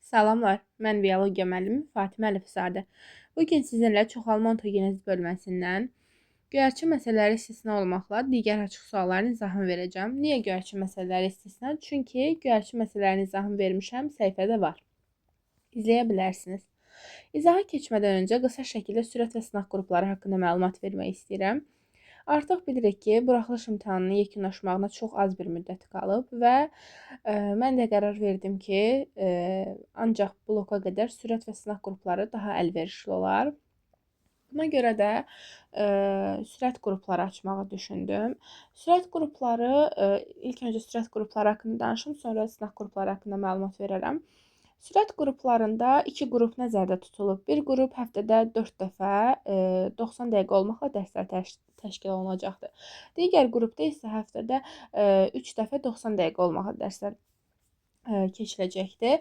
Salamlar, mən biologiya müəllimi Fatimə Əlifzadə. Bugün sizinlə çoxalma ontogenezi bölməsindən göyərçin məsələləri istisna olmaqla digər açıq sualların izahını verəcəm. Niyə göyərçin məsələləri istisna? Çünki göyərçin məsələlərinin izahını vermişəm, səhifədə var. İzləyə bilərsiniz. İzaha keçmədən öncə qısa şəkildə sürət və sınaq qrupları haqqında məlumat vermək istəyirəm. Artıq bilirik ki, buraxılış imtahanının yekunlaşmağına çox az bir müddət qalıb və mən də qərar verdim ki, ancaq bloka qədər sürət və sınaq qrupları daha əlverişli olar. Buna görə də sürət qrupları açmağı düşündüm. Sürət qrupları, ilk öncə sürət qrupları haqqında danışım, sonra sınaq qrupları haqqında məlumat verərəm. Sürət qruplarında 2 qrup nəzərdə tutulub. Bir qrup həftədə 4 dəfə 90 dəqiqə olmaqla dərslər təşkil olunacaqdır. Digər qrupda isə həftədə 3 dəfə 90 dəqiqə olmaqla dərslər keçiləcəkdir.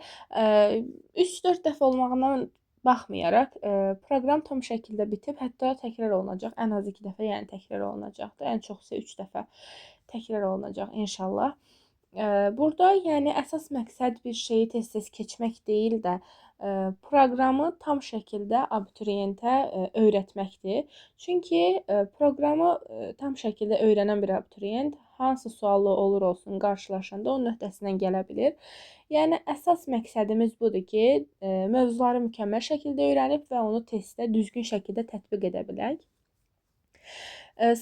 3-4 dəfə olmağından baxmayaraq proqram tam şəkildə bitib, hətta təkrar olunacaq. Ən az 2 dəfə, yəni təkrar olunacaqdır. Ən çoxsa 3 dəfə təkrar olunacaq inşallah. Burada yəni əsas məqsəd bir şeyi tez-tez keçmək deyil də, proqramı tam şəkildə abituriyentə öyrətməkdir. Çünki proqramı tam şəkildə öyrənən bir abituriyent hansı suallı olur olsun qarşılaşanda onun öhdəsindən gələ bilir. Yəni əsas məqsədimiz budur ki, mövzuları mükəmməl şəkildə öyrənib və onu testdə düzgün şəkildə tətbiq edə bilək.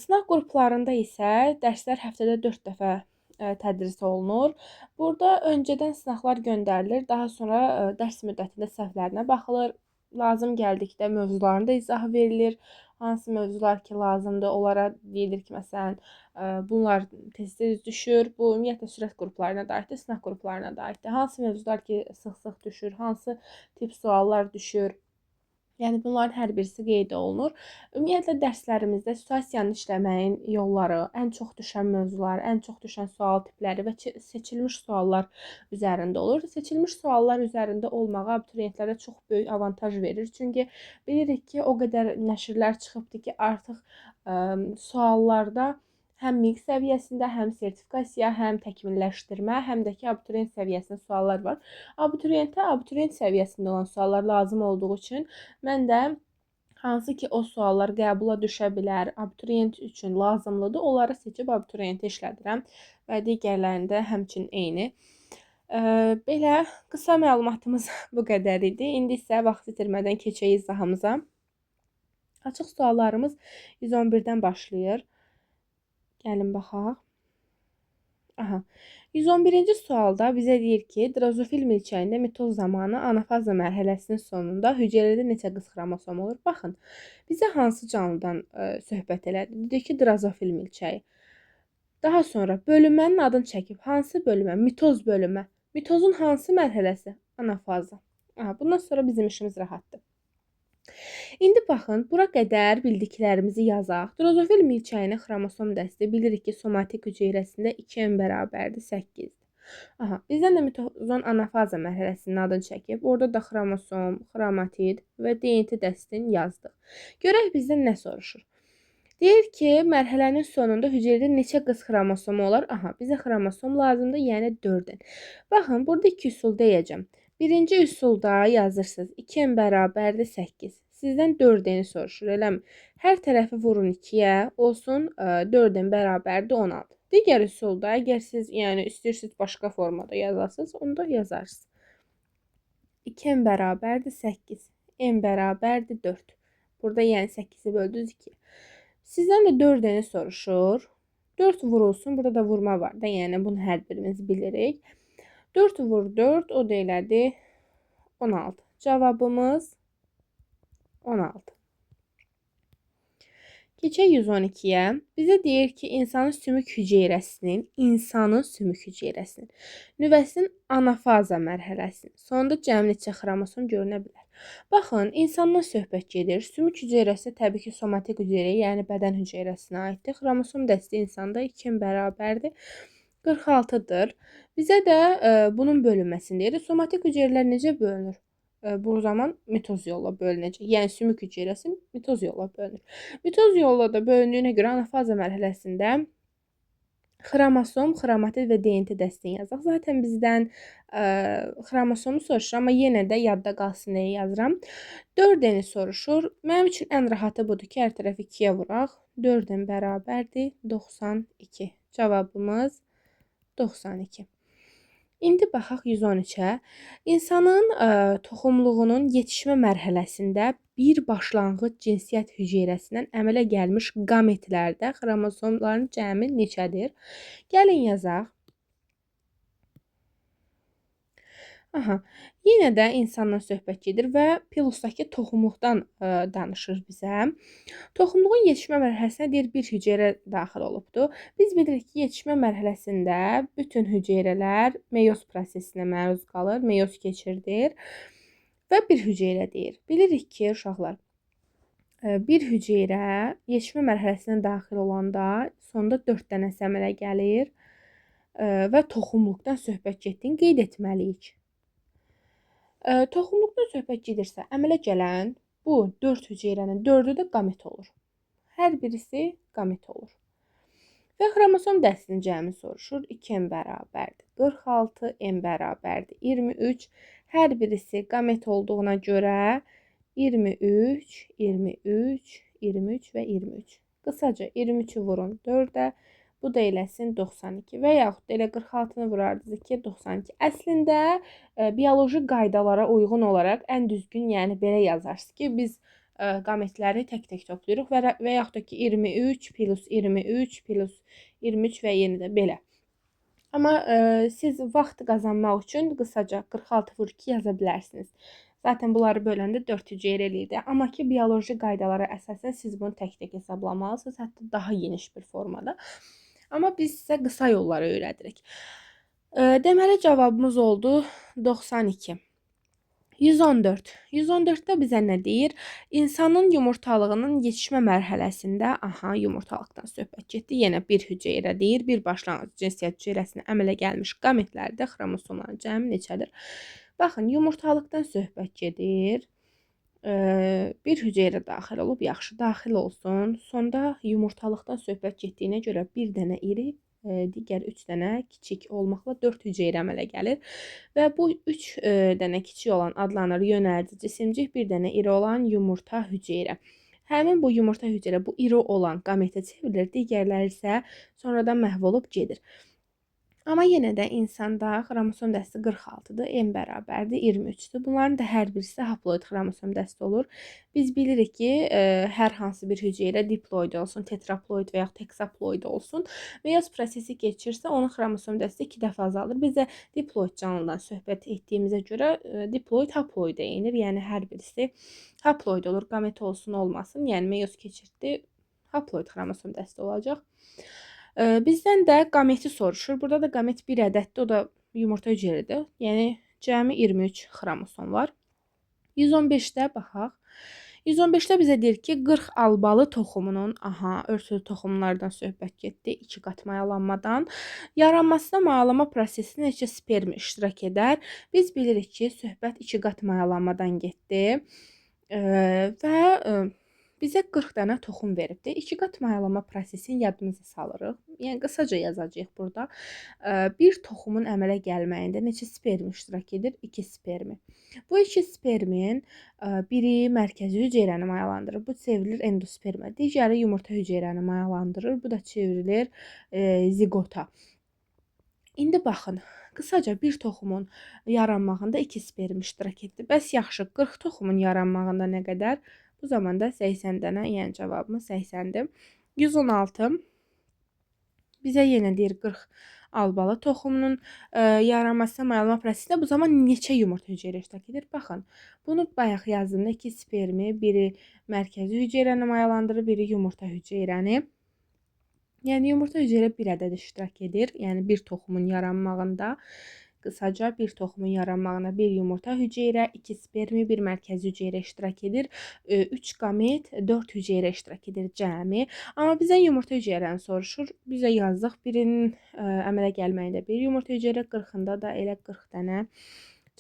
Sınaq qruplarında isə dərslər həftədə 4 dəfə tədris olunur. Burada öncədən sınaqlar göndərilir, daha sonra dərs müddətində səhvlərinə baxılır. Lazım gəldikdə mövzuların da izahı verilir. Hansı mövzular ki lazımdır, onlara deyilir ki, məsələn, bunlar tez-tez düşür. Bu ümumiyyətlə sürət qruplarına da aiddir, sınaq qruplarına da aiddir. Hansı mövzular ki sıx-sıx düşür, hansı tip suallar düşür. Yəni bunların hər birisi qeyd olunur. Ümumiyyətlə dərslərimizdə situasiyanı işləməyin yolları, ən çox düşən mövzular, ən çox düşən sual tipləri və seçilmiş suallar üzərində olur. Seçilmiş suallar üzərində olmağı abituriyentlərə çox böyük avantaj verir. Çünki bilirik ki, o qədər nəşrlər çıxıbdı ki, artıq suallarda həm MİQ səviyyəsində, həm sertifikasiya, həm təkmilləşdirmə, həm də ki, abituriyent səviyyəsində suallar var. Abituriyentə abituriyent səviyyəsində olan suallar lazım olduğu üçün mən də hansı ki o suallar qəbula düşə bilər, abituriyent üçün lazımlıdır, onları seçib abituriyentə işlədirəm və digərlərində həmçinin eyni. Belə qısa məlumatımız bu qədər idi. İndi isə vaxt itirmədən keçək izahımıza. Açıq suallarımız 111-dən başlayır. Gəlin baxaq. 111-ci sualda bizə deyir ki, drozofil milçəyində mitoz zamanı anafaza mərhələsinin sonunda hüceyrədə neçə qız xromosom olur? Baxın, bizə hansı canlıdan söhbət elədi? Dedi ki, drozofil milçəyi. Daha sonra bölünmənin adını çəkib. Hansı bölünmə? Mitoz bölünmə. Mitozun hansı mərhələsi? Anafaza. Bundan sonra bizim işimiz rahatdır. İndi baxın, bura qədər bildiklərimizi yazaq. Drozofil milçəyinin xromosom dəsti bilirik ki, somatik hüceyrəsində 2n bərabərdir 8-dir. Bizdən də mitozun anafaza mərhələsinin adını çəkib. Orada da xromosom, xromatid və DNT dəstini yazdıq. Görək bizdən nə soruşur? Deyir ki, mərhələnin sonunda hüceyrədə neçə qız xromosomu olar? Bizə xromosom lazımdır, yəni 4n. Baxın, burada 2 üsul deyəcəm. Birinci üsulda yazırsınız 2n bərabərdir 8. Sizdən 4n soruşur, eləmi? Hər tərəfi vurun 2-yə, olsun 4n bərabərdir 16. Digər üsulda, əgər siz istəyirsiniz başqa formada yazasınız, onda yazarsınız. 2n bərabərdir 8, n bərabərdir 4. Burada yəni 8-i böldünüz 2. Sizdən də 4n soruşur. 4 vurulsun, burada da vurma var da, yəni bunu hər birimiz bilirik. 4 vur 4, o da elədi 16. Cavabımız 16. Keçək 112-yə. Bizə deyir ki, insanın sümük hüceyrəsinin nüvəsinin anafaza mərhələsinin sonunda cəmi neçə xromosom görünə bilər. Baxın, insandan söhbət gedir. Sümük hüceyrəsi təbii ki, somatik hüceyrə, yəni bədən hüceyrəsinə aiddir. Xromosom dəsti insanda 2n bərabərdir 46-dır. Bizə də bunun bölünməsini deyir. Somatik hüceyrələr necə bölünür? Bu zaman mitoz yolla bölünəcək. Yəni sümük hüceyrəsi mitoz yolla bölünür. Mitoz yolla da bölündüyünə görə anafaza mərhələsində Xromosom, xromatid və DNT dəstini yazaq. Zaten bizdən xromosomu soruşur, amma yenə də yadda qalsın deyə yazıram. 4n-i soruşur. Mənim üçün ən rahatı budur ki, hər tərəfi 2-yə vuraq. 4n bərabərdir 92. Cavabımız 92. İndi baxaq 113-ə. İnsanın toxumluğunun yetişmə mərhələsində bir başlanğıc cinsiyyət hüceyrəsindən əmələ gəlmiş qametlərdə xromosomların cəmi neçədir? Gəlin yazaq. Aha, yenə də insandan söhbət gedir və pilusdakı toxumluqdan danışır bizə. Toxumluğun yetişmə mərhələsinə deyir bir hüceyrə daxil olubdur. Biz bilirik ki, yetişmə mərhələsində bütün hüceyrələr meyoz prosesinə məruz qalır, meyoz keçirdir və bir hüceyrə deyir. Bilirik ki, uşaqlar, bir hüceyrə yetişmə mərhələsinə daxil olanda sonda 4 dənəsi əmələ gəlir və toxumluqdan söhbət getdiyini qeyd etməliyik. Toxumluqdan söhbət gedirsə, əmələ gələn bu 4 hüceyrənin 4-ü də qamet olur. Hər birisi qamet olur. Və xromosom dəstinin cəmi soruşur. 2n bərabərdir 46, n bərabərdir 23. Hər birisi qamet olduğuna görə 23, 23, 23 və 23. Qısaca 23-ü vurun 4-ə. Bu da eləsin 92 və yaxud da elə 46-nı vurardınız ki 92. Əslində bioloji qaydalara uyğun olaraq ən düzgün, yəni belə yazarsınız ki, biz qametləri tək-tək toplayırıq və yaxud da ki 23 plus 23 plus 23 və yenə də belə. Amma siz vaxt qazanmaq üçün qısaca 46 vur 2 yaza bilərsiniz. Zaten bunları böləndə 4 hüceyrə eləyir. Amma ki bioloji qaydalara əsasən siz bunu tək-tək hesablamalısınız, hətta daha geniş bir formada. Amma biz sizə qısa yolları öyrədirik. Deməli cavabımız oldu 92. 114. 114-də bizə nə deyir? İnsanın yumurtalığının yetişmə mərhələsində, yumurtalıqdan söhbət getdi. Yenə bir hüceyrə deyir. Bir başlanğıc cinsiyyət hüceyrəsinə əmələ gəlmiş qametlərdə xromosomların cəmi neçədir? Baxın, yumurtalıqdan söhbət gedir. Bir hüceyrə daxil olub, yaxşı, daxil olsun. Sonda yumurtalıqdan söhbət getdiyinə görə bir dənə iri, digər 3 dənə kiçik olmaqla 4 hüceyrə əmələ gəlir. Və bu 3 dənə kiçik olan adlanır yönəldici cisimcik, bir dənə iri olan yumurta hüceyrə. Həmin bu yumurta hüceyrə bu iri olan qametə çevrilir, digərləri isə sonradan məhv olub gedir. Amma yenə də insanda xromosom dəsti 46-dır, n bərabərdir 23-dür. Bunların da hər birisi haploid xromosom dəsti olur. Biz bilirik ki, hər hansı bir hüceyrə diploid olsun, tetraploid və yaxud heksaploid olsun, meyoz prosesi keçirsə, onun xromosom dəsti 2 dəfə azalır. Biz də diploid canlıdan söhbət etdiyimizə görə diploid haploidə enir. Yəni hər birisi haploid olur, qamet olsun, olmasın. Yəni meyoz keçirdi, haploid xromosom dəsti olacaq. Bizdən də qameti soruşur. Burada da qamet bir ədəddir, o da yumurta hüceyrədir. Yəni cəmi 23 xromosom var. 115-də baxaq. 115-də bizə deyir ki, 40 albalı toxumunun, örtülü toxumlardan söhbət getdi, 2 qat mayalanmadan yaranmasına mayalama prosesində neçə sperm iştirak edər? Biz bilirik ki, söhbət 2 qat mayalanmadan getdi və bizə 40 dənə toxum veribdi. 2 qat mayalama prosesini yadımıza salırıq. Yəni qısaca yazacağıq burada. Bir toxumun əmələ gəlməyində neçə sperm iştirak edir? 2 spermi. Bu 2 spermin biri mərkəzi hüceyrəni mayalandırır. Bu çevrilir endospermə. Digəri yumurta hüceyrəni mayalandırır. Bu da çevrilir zigota. İndi baxın, qısaca bir toxumun yaranmağında 2 sperm iştirak etdi. Bəs yaxşı, 40 toxumun yaranmağında nə qədər? Bu zamanda 80 dənə, yəni cavabımız 80-dir. 116 bizə yenə deyir 40 albalı toxumunun yaranmasına mayalama prosesində bu zaman neçə yumurta hüceyrə iştirak edir? Baxın, bunu bayaq yazdığımda 2 spermi, biri mərkəzi hüceyrəni mayalandırır, biri yumurta hüceyrəni. Yəni yumurta hüceyrə bir ədəd iştirak edir. Yəni bir toxumun yaranmağında. Qısaca bir toxumun yaranmağına bir yumurta hüceyrə, 2 spermi, bir mərkəzi hüceyrə iştirak edir. 3 qamet, 4 hüceyrə iştirak edir cəmi. Amma bizə yumurta hüceyrəni soruşur. Bizə yazdıq. Birinin əmələ gəlməyində bir yumurta hüceyrə, 40-ında da elə 40 dənə.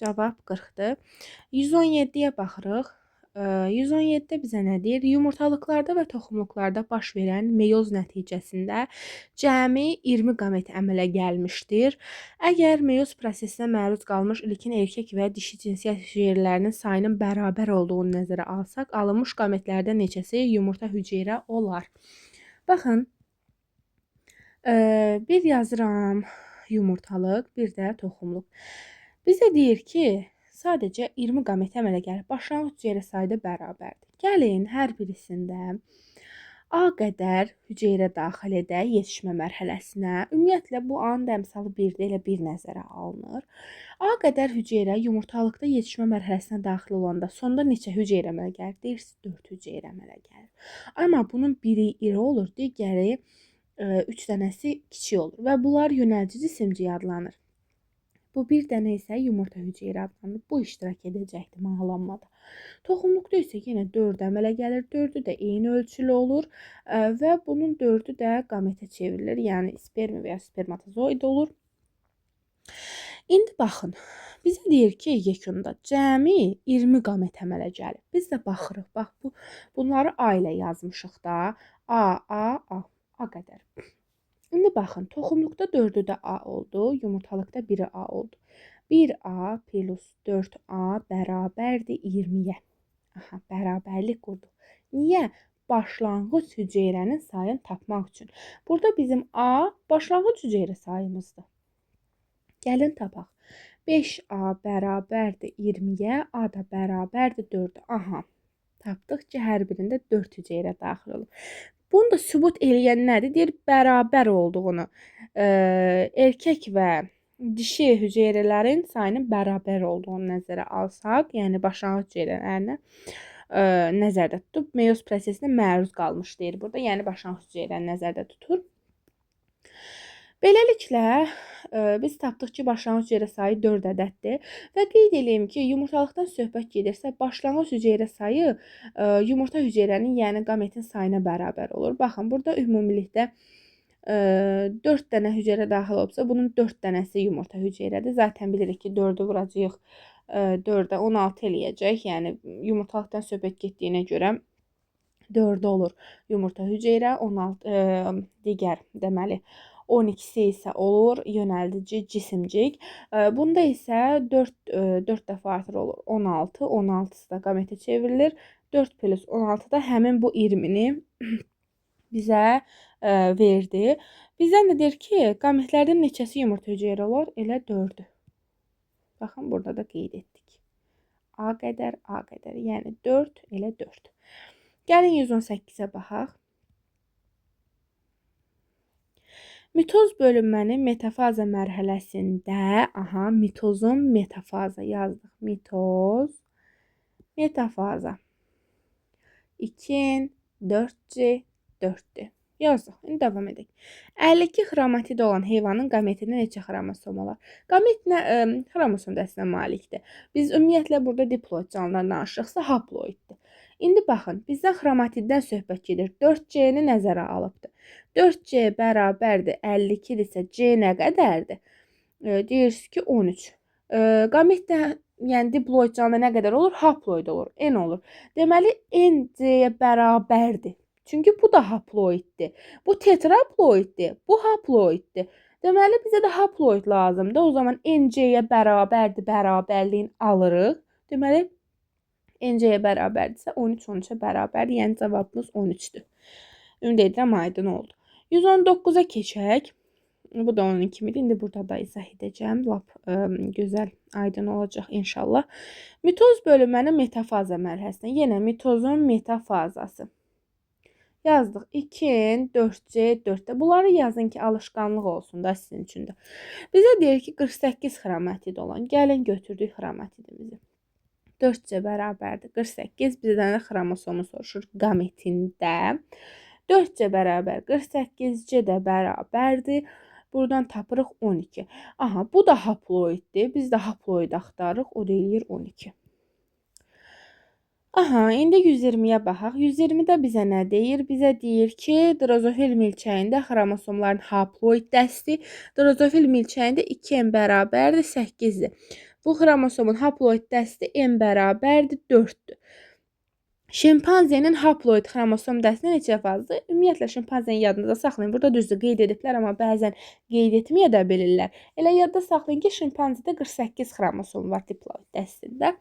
Cavab 40-dır. 117-yə baxırıq. 117-də bizə nə deyir? Yumurtalıqlarda və toxumluqlarda baş verən meyoz nəticəsində cəmi 20 qamet əmələ gəlmişdir. Əgər meyoz prosesinə məruz qalmış ilkin erkək və dişi cinsiyyət hüceyrələrinin sayının bərabər olduğunu nəzərə alsaq, alınmış qametlərdən neçəsi yumurta hüceyrə olar? Baxın, bir yazıram yumurtalıq, bir də toxumluq. Bizə deyir ki, sadəcə 20 qamət əmələ gəlib başlanğıc hüceyrə sayı da bərabərdir. Gəlin hər birisində A qədər hüceyrə daxil edək yetişmə mərhələsinə. Ümumiyyətlə bu A-nın da əmsalı 1-də elə 1 nəzərə alınır. A qədər hüceyrə yumurtalıqda yetişmə mərhələsinə daxil olanda sonda neçə hüceyrə əmələ gəlir? Deyirsiniz 4 hüceyrə əmələ gəlir. Amma bunun biri iri olur, digəri 3 dənəsi kiçik olur və bunlar yönəlci cisimciyi adlanır. Bu bir dənə isə yumurta hüceyrə adlanır. Bu iştirak edəcəkdir mahalanmada. Toxumluqda isə yenə 4 əmələ gəlir. 4-ü də eyni ölçülü olur və bunun 4-ü də qametə çevrilir. Yəni sperm və ya spermatozoid olur. İndi baxın. Bizə deyir ki, yekunda cəmi 20 qamət əmələ gəlib. Biz də baxırıq. Bax bunları A ilə yazmışıq da. A qədər. İndi baxın, toxumluqda 4-ü də A oldu, yumurtalıqda 1-i A oldu. 1A plus 4A bərabərdir 20-yə. Aha, bərabərlik qurdu. Niyə? Başlanğıc hüceyrənin sayını tapmaq üçün. Burada bizim A başlanğıc hüceyrə sayımızdır. Gəlin tapaq. 5A bərabərdir 20-yə, A da bərabərdir 4-ə. Aha, tapdıq ki, hər birində 4 hüceyrə daxil olur. Bunu da sübut eləyən nədir? Deyir, bərabər olduğunu. Erkək və dişi hüceyrələrin sayının bərabər olduğunu nəzərə alsaq, yəni başlanğıc hüceyrələrinə nəzərdə tutub, meyoz prosesinə məruz qalmış deyir burada. Yəni başlanğıc hüceyrəni nəzərdə tutur. Beləliklə, biz tapdıq ki, başlanğıc hüceyrə sayı 4 ədəddir və qeyd edeyim ki, yumurtalıqdan söhbət gedirsə, başlanğıc hüceyrə sayı yumurta hüceyrənin, yəni qametin sayına bərabər olur. Baxın, burada ümumilikdə 4 dənə hüceyrə daxil olubsa, bunun 4 dənəsi yumurta hüceyrədir. Zaten bilirik ki, 4-ü vuracağıq 4-ə 16 eləyəcək. Yəni yumurtalıqdan söhbət getdiyinə görə 4 olur yumurta hüceyrə, 16 digər deməli 12-si isə olur yönəldici cisimcik. Bunda isə 4 dəfə artır olur 16. 16-sı da qametə çevrilir. 4 plus 16 da həmin bu 20-ni bizə verdi. Bizdən də deyir ki, qametlərdən neçəsi yumurta hüceyrə olur? Elə 4-ü. Baxın, burada da qeyd etdik. A qədər, A qədər. Yəni 4, elə 4. Gəlin 118-ə baxaq. Mitoz bölünmənin metafaza mərhələsində, mitozun metafaza yazdıq. Mitoz, metafaza. 2, 4C, 4D. Yazdıq. İndi davam edək. 52 xromatid olan heyvanın qametində neçə xromosom olar? Qamet nə xromosom dəstinə malikdir? Biz ümumiyyətlə burada diploid canlıdan danışırıqsa haploiddir. İndi baxın, bizdən xromatiddən söhbət gedir. 4C-ni nəzərə alıbdır. 4C bərabərdir 52-dirsə C nə qədərdir? Deyirsiniz ki, 13. Qamet də, yəni diploid canlıda nə qədər olur? Haploid olur, N olur. Deməli, N C-yə bərabərdir. Çünki bu da haploiddir. Bu tetraploiddir, bu haploiddir. Deməli, bizə də haploid lazımdır. O zaman NC-yə bərabərdir, bərabərliyin alırıq. Deməli, NC-yə bərabərdirsə 13 13-ə bərabərdir. Yəni cavabımız 13-dür. Ümid edirəm aydın oldu. 119-a keçək. Bu da onun kimidir. İndi burada da izah edəcəm. Lap gözəl, aydın olacaq inşallah. Mitoz bölünmənin metafaza mərhələsinə. Yenə mitozun metafazası. Yazdıq. 2, 4C, 4D. Bunları yazın ki, alışqanlıq olsun da sizin üçün də. Bizə deyir ki, 48 xromatid olan. Gəlin götürdük xromatidimizi. 4C bərabərdir 48. Bizdən də xromosomu soruşur qametində. 4C bərabər 48, C də bərabərdir. Buradan tapırıq 12. Aha, bu da haploiddir. Biz də haploid axtarırıq. O da eləyir 12. Aha, indi 120-yə baxaq. 120-də bizə nə deyir? Bizə deyir ki, drozofil milçəyində xromosomların haploid dəsti, drozofil milçəyində 2n bərabərdir 8-dir. Bu xromosomun haploid dəsti n bərabərdir 4-dür. Şimpanzenin haploid xromosom dəsti neçə fazdır? Ümumiyyətlə şimpanzeni yadınızda saxlayın. Burada düzdür qeyd ediblər, amma bəzən qeyd etməyə də bilirlər. Elə yadda saxlayın ki, şimpanzedə 48 xromosom var diploid dəstində.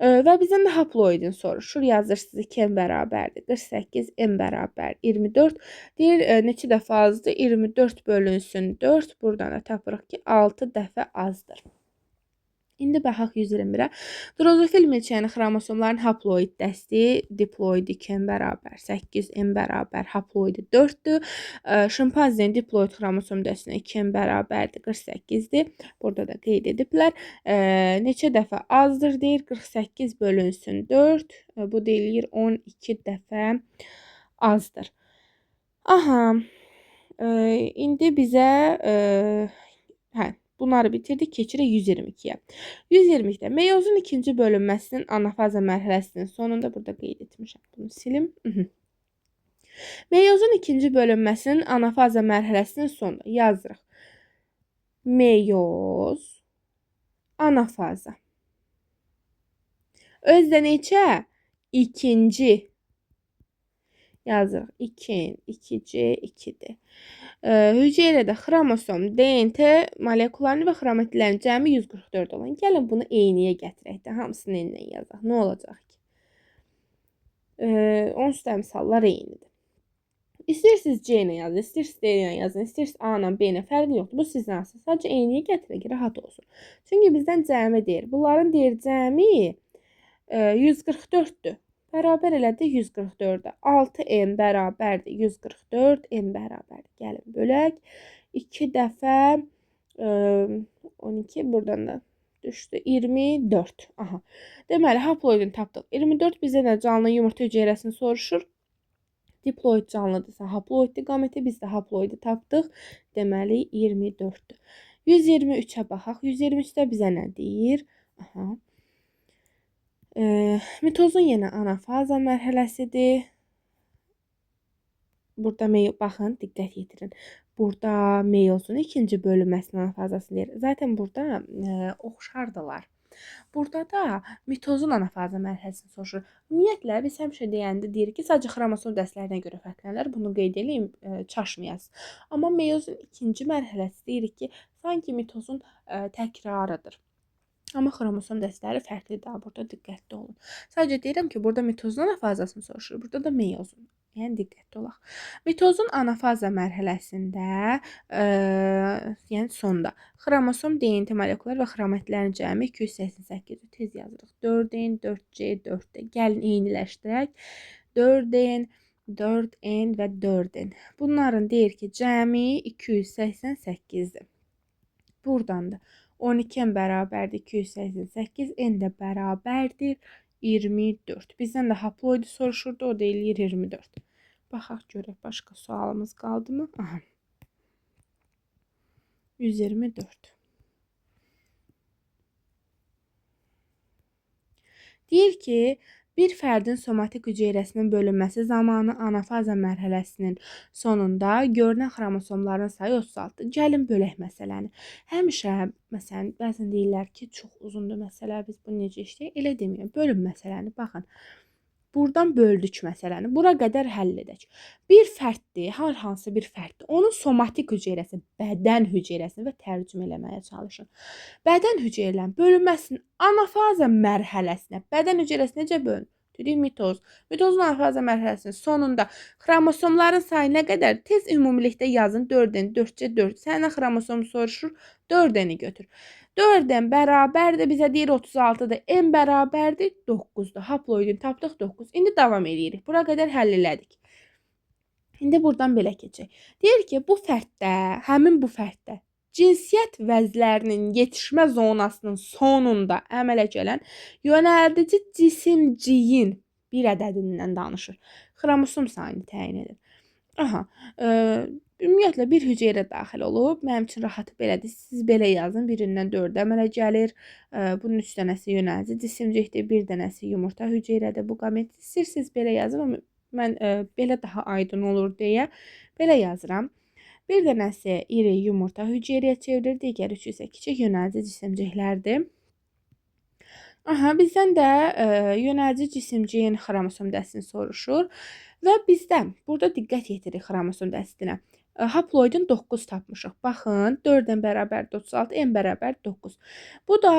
Və bizdən də haploidin soruşur. Yazırsınız 2 n bərabərdir 48, n bərabər 24. Deyir neçə dəfə azdır? 24 bölünsün 4. Buradan da tapırıq ki, 6 dəfə azdır. İndi baxaq 121-ə. Drozofil milçəyinin xromosomların haploid dəsti diploidi 2 n bərabər 8, n bərabər haploidi 4-dür. Şimpanzenin diploid xromosom dəstinə 2 n bərabərdir 48-dir. Burada da qeyd ediblər. Neçə dəfə azdır deyir? 48 bölünsün 4. Bu deyilir 12 dəfə azdır. Aha. İndi bizə bunları bitirdik, keçirik 122-yə. 122-də meyozun ikinci bölünməsinin anafaza mərhələsinin sonunda burada qeyd etmişəm. Bunu silim. Meyozun ikinci bölünməsinin anafaza mərhələsinin sonunda yazırıq. Meyoz anafaza. Özdə neçə? İkinci. Yazırıq. 2, 2C, 2D. Hüceyrədə xromosom, DNT molekularını və xromatidlərin cəmi 144 olan. Gəlin bunu eyniyə gətirək də, hamısını eyniyə yazaq. Nə olacaq ki? Onsuz da əmsallar eynidir. İstəyirsiniz C ilə yazın, istəyirsiniz D ilə yazın, istəyirsiniz A ilə B ilə fərqi yoxdur. Bu sizin asıl. Sadəcə eyniyə gətirək ki, rahat olsun. Çünki bizdən cəmi deyir. Bunların deyir cəmi 144-dür. Bərabər elədi 144-ə. 6n bərabərdir 144, n bərabərdir. Gəlin bölək. 2 dəfə 12 buradan da düşdü 24. Aha. Deməli haploidini tapdıq. 24 bizə də canlı yumurta hüceyrəsini soruşur. Diploid canlıdırsa haploiddir qaməti. Biz də haploidi tapdıq. Deməli 24-dür. 123-ə baxaq. 123-də bizə nə deyir? Aha. Mitozun yenə anafaza mərhələsidir. Burada baxın, diqqət yetirin. Burada meyozun ikinci bölünməsinin anafazasını deyir. Zaten burada oxşardılar. Burada da mitozun anafaza mərhələsini soruşur. Ümumiyyətlə biz həmişə deyəndə deyirik ki, sadəcə xromosom dəstlərinə görə fərqlənirlər. Bunu qeyd edeyim, çaşmayasınız. Amma meyozun ikinci mərhələsi deyirik ki, sanki mitozun təkrarıdır. Amma xromosom dəstələri fərqlidir. Burada diqqətli olun. Sadəcə deyirəm ki, burada mitozun anafazasını soruşur. Burada da meyozun. Yəni diqqətli olaq. Mitozun anafaza mərhələsində, yəni sonda xromosom, DNT molekular və xromatidlərin cəmi 288-dir. Tez yazırıq. 4N, 4C, 4D. Gəlin eyniləşdirək. 4N, 4N və 4N. Bunların deyir ki, cəmi 288-dir. Buradan da 12 n bərabərdir 288, n də bərabərdir 24. Bizdən də haploidi soruşurdu, o da eləyir 24. Baxaq görək, başqa sualımız qaldı mı? Aha. 124. Deyir ki, bir fərdin somatik hüceyrəsinin bölünməsi zamanı anafaza mərhələsinin sonunda görünən xromosomların sayı 36. Gəlin bölək məsələni. Həmişə, məsələn, bəzən deyirlər ki, çox uzundur məsələ, biz bunu necə işləyək? Elə deməyin, bölün məsələni, baxın. Buradan böldük məsələni. Bura qədər həll edək. Bir fərddir, hər hansı bir fərddir. Onun somatik hüceyrəsi, bədən hüceyrəsini və tərcümə eləməyə çalışın. Bədən hüceyrələrin bölünməsinin anafaza mərhələsinə, bədən hüceyrəsi necə bölünür? Dedik mitoz. Mitozun anafaza mərhələsinin sonunda xromosomların sayı nə qədər? Tez ümumilikdə yazın 4-dən 4-cə 4. Səndən xromosom soruşur, 4-dəni götür. 4-dən bərabərdir, bizə deyir 36-dır. N bərabərdir 9-dur. Haploidini tapdıq 9. İndi davam edirik. Bura qədər həll elədik. İndi buradan belə keçək. Deyir ki, bu fərddə, həmin bu fərddə cinsiyyət vəzlərinin yetişmə zonasının sonunda əmələ gələn yönəldici cisimciyin bir ədədindən danışır. Xromosom sayını təyin edir. Aha, ümumiyyətlə bir hüceyrə daxil olub. Mənim üçün rahatı belədir. Siz belə yazın. Birindən 4 əmələ gəlir. Bunun 3 dənəsi yönəlici cisimcikdir. Bir dənəsi yumurta hüceyrədir. Bu qamet istəyirsiniz belə yazın. Amma mən belə daha aydın olur deyə belə yazıram. Bir dənəsi iri yumurta hüceyrəyə çevrilir. Digər üçü isə kiçik yönəlici cisimciklərdir. Aha, bizdən də yönəlici cisimciyin xromosom dəstini soruşur və bizdə burada diqqət yetiririk xromosom dəstinə. Haploidin 9 tapmışıq. Baxın, 4-ən bərabərdir 36, n bərabər 9. Bu da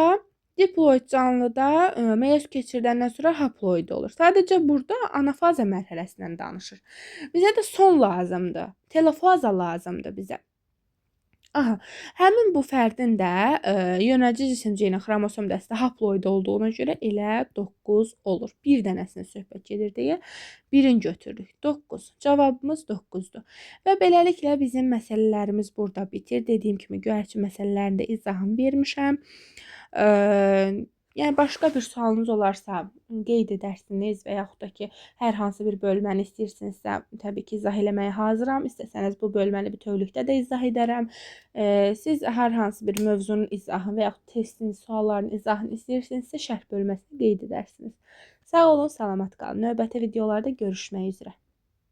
diploid canlıda meyoz keçirdəndən sonra haploid olur. Sadəcə burada anafaza mərhələsindən danışır. Bizə də son lazımdır. Telofaza lazımdır bizə. Aha, həmin bu fərdin də yönəlici cisimciyinin xromosom dəsti haploid olduğuna görə elə 9 olur. Bir dənəsinə söhbət gedir deyə 1-ni götürürük. 9. Cavabımız 9-dur. Və beləliklə bizim məsələlərimiz burada bitir. Dediyim kimi göyərçin məsələlərində izahını vermişəm. Yəni başqa bir sualınız olarsa qeyd edərsiniz və yaxud da ki, hər hansı bir bölməni istəyirsinizsə, təbii ki, izah eləməyə hazıram. İstəsəniz bu bölməni bütövlükdə də izah edərəm. Siz hər hansı bir mövzunun izahını və yaxud testin, sualların izahını istəyirsinizsə, şərh bölməsində qeyd edərsiniz. Sağ olun, salamat qalın. Növbəti videolarda görüşmək üzrə.